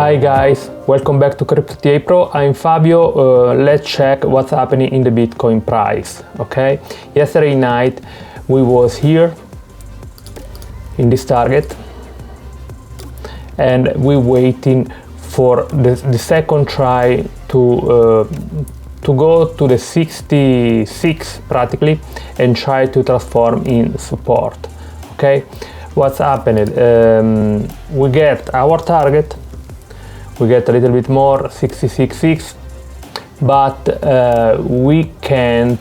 Hi guys, welcome back to CryptoTA Pro. I'm Fabio. Let's check what's happening in the Bitcoin price. Okay, yesterday night we was here in this target and we waiting for the second try to go to the 66 practically and try to transform in support. Okay, what's happened? We get our target. We get a little bit more, 66.6, but we can't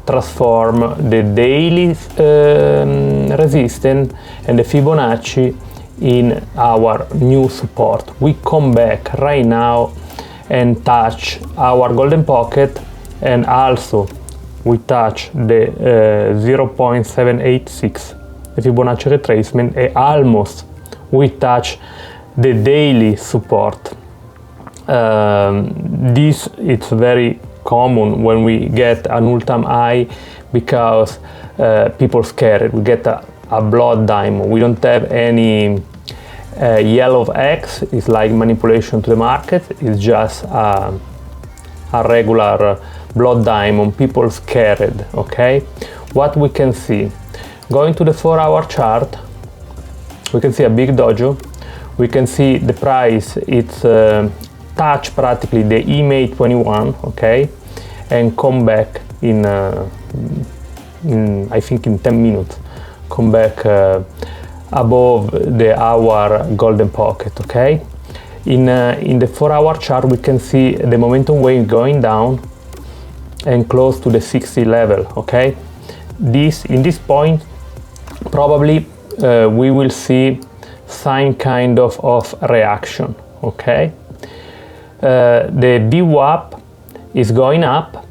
transform the daily resistance and the Fibonacci in our new support. We come back right now and touch our golden pocket, and also we touch the 0.786, the Fibonacci retracement, and almost we touch the daily support. This is very common when we get an all-time high because people scared. We get a blood diamond. We don't have any yellow X. It's like manipulation to the market. It's just a regular blood diamond. People scared. Okay, what we can see, going to the 4-hour chart, we can see a big dojo. We can see the price, it's touch practically the EMA 21, okay, and come back in I think in 10 minutes, come back above the hour golden pocket, okay. In the 4-hour chart we can see the momentum wave going down and close to the 60 level, okay. In this point probably we will see some kind of reaction, okay. The VWAP is going up,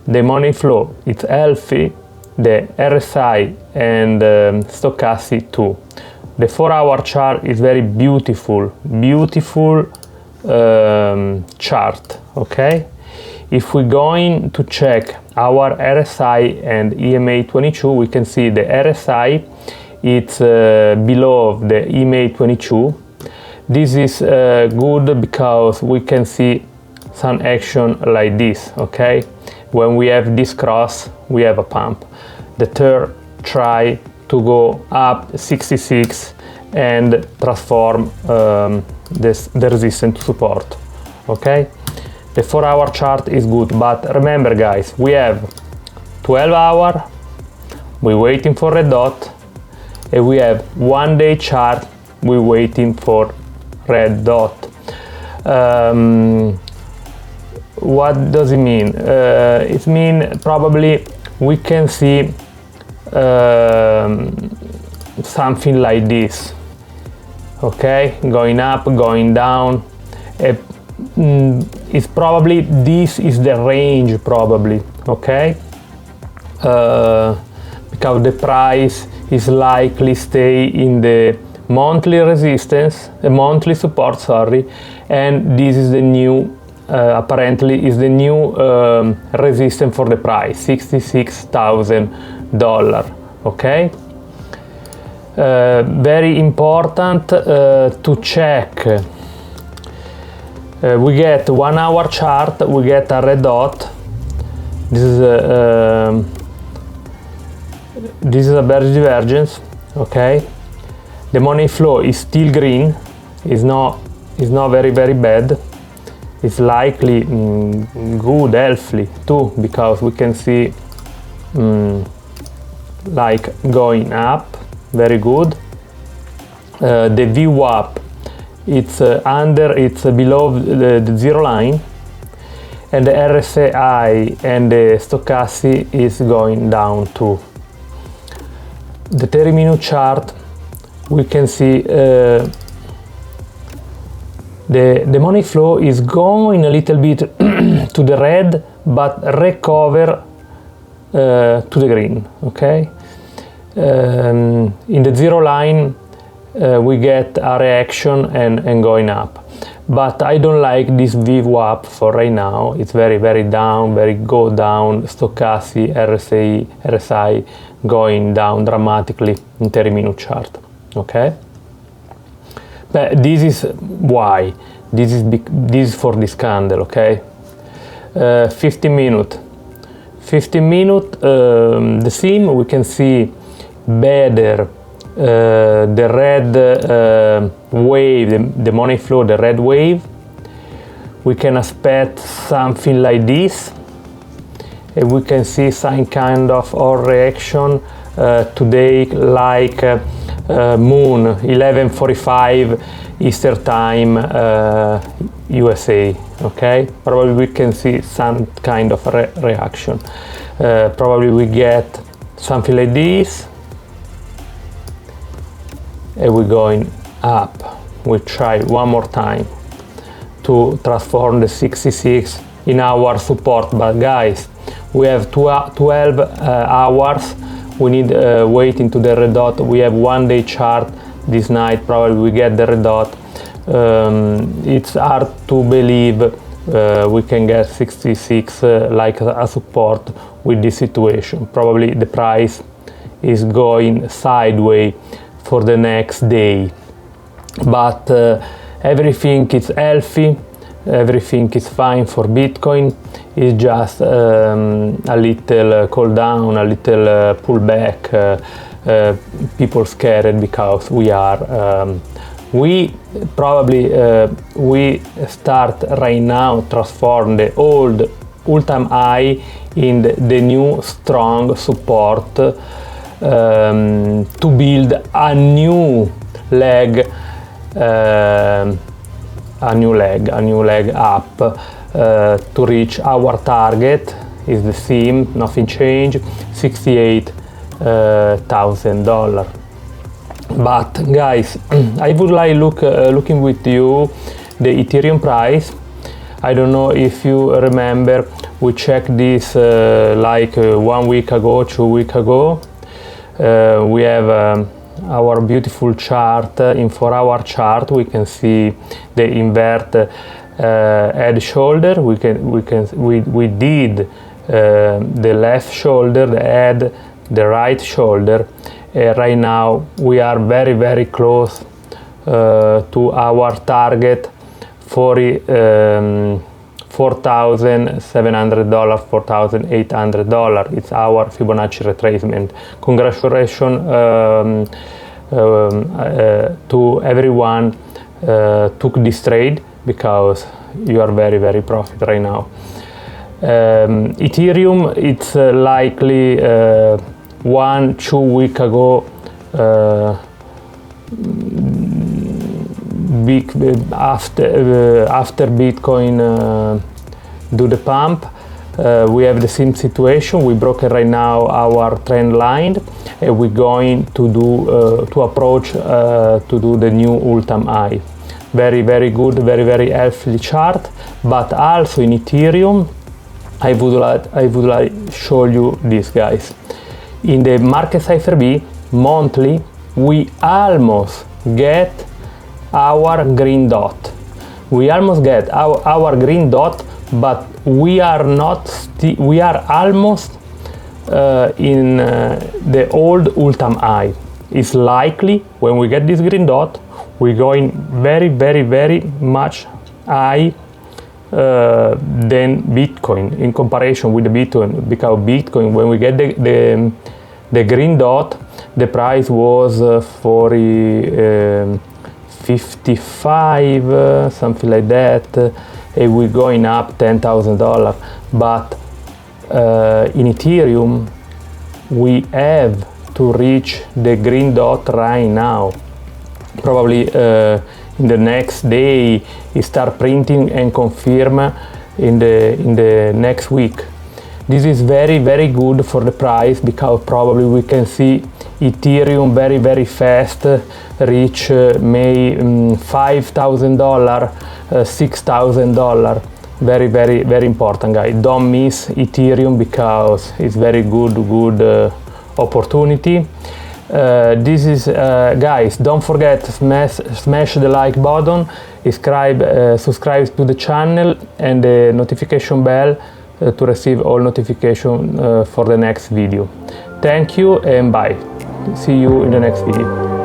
the money flow is healthy, the RSI and stochastic too. The 4-hour chart is very beautiful chart, okay. If we're going to check our RSI and EMA 22, we can see the RSI, it's below the EMA 22. This is good because we can see some action like this, okay. When we have this cross, we have a pump. The third try to go up 66 and transform the resistance to support, okay. The 4-hour chart is good, but remember guys, we have 12 hour, we're waiting for red dot, and we have 1-day chart, we're waiting for red dot. What does it mean? It means probably we can see something like this, okay, going up, going down. It's probably, this is the range probably, okay, because the price is likely stay in the monthly resistance, monthly support, sorry, and this is the new apparently is the new resistance for the price, $66,000, okay. Very important to check. We get 1-hour chart, we get a red dot. This is a bearish divergence, okay. The money flow is still green, is not very bad. It's likely good, healthy too, because we can see like going up, very good. The VWAP, it's below the zero line, and the RSI and the stochastic is going down too. The 30-minute chart, we can see the money flow is going a little bit to the red, but recover to the green, okay. In the zero line we get a reaction and going up, but I don't like this VWAP for right now. It's very down, go down. Stochastic, RSI going down dramatically in 30-minute chart, okay. But this is why. This is for this candle, okay? 15 minutes. 15 minutes, the theme, we can see better the red wave, the money flow, the red wave. We can expect something like this. And we can see some kind of reaction today, like moon 11:45 Eastern time USA. Okay, probably we can see some kind of reaction. Probably we get something like this, and we're going up. We try one more time to transform the 66 in our support, but guys, we have 12 hours. We need wait into the red dot. We have 1 day chart this night. Probably we get the red dot. It's hard to believe we can get 66 like a support with this situation. Probably the price is going sideways for the next day, but everything is healthy, everything is fine for Bitcoin. It's just a little cool down, a little pullback. People scared because we are we start right now transform the old all-time high in the new strong support to build a new leg up to reach our target. Is the theme, nothing changed, $68,000. But guys, I would like looking with you the Ethereum price. I don't know if you remember, we checked this like 1 week ago, 2 weeks ago. We have our beautiful chart. In 4-hour chart, we can see the invert head shoulder. We did the left shoulder, the head, the right shoulder. Right now we are very close to our target, $4,700, $4,800. It's our Fibonacci retracement. Congratulations to everyone took this trade, because you are very profit right now. Ethereum, it's likely 1-2 weeks ago, after Bitcoin do the pump, we have the same situation. We broke right now our trend line, and we're going to do to approach to do the new all-time high. Very good, very healthy chart. But also in Ethereum, I would like show you this, guys. In the market cipher B monthly, we almost get our green dot. We almost get our green dot, but we are not. We are almost in the old all-time high. It's likely when we get this green dot, we're going very much high than Bitcoin in comparison with the Bitcoin, because Bitcoin, when we get the green dot, the price was 55, something like that, and we're going up $10,000. But in Ethereum, we have to reach the green dot right now. Probably in the next day, it start printing and confirm in the next week. This is very good for the price, because probably we can see Ethereum very fast reach $5,000, $6,000. Very important, guys. Don't miss Ethereum, because it's very good opportunity. This is guys, don't forget to smash the like button, subscribe to the channel, and the notification bell to receive all notification for the next video. Thank you and bye. See you in the next video.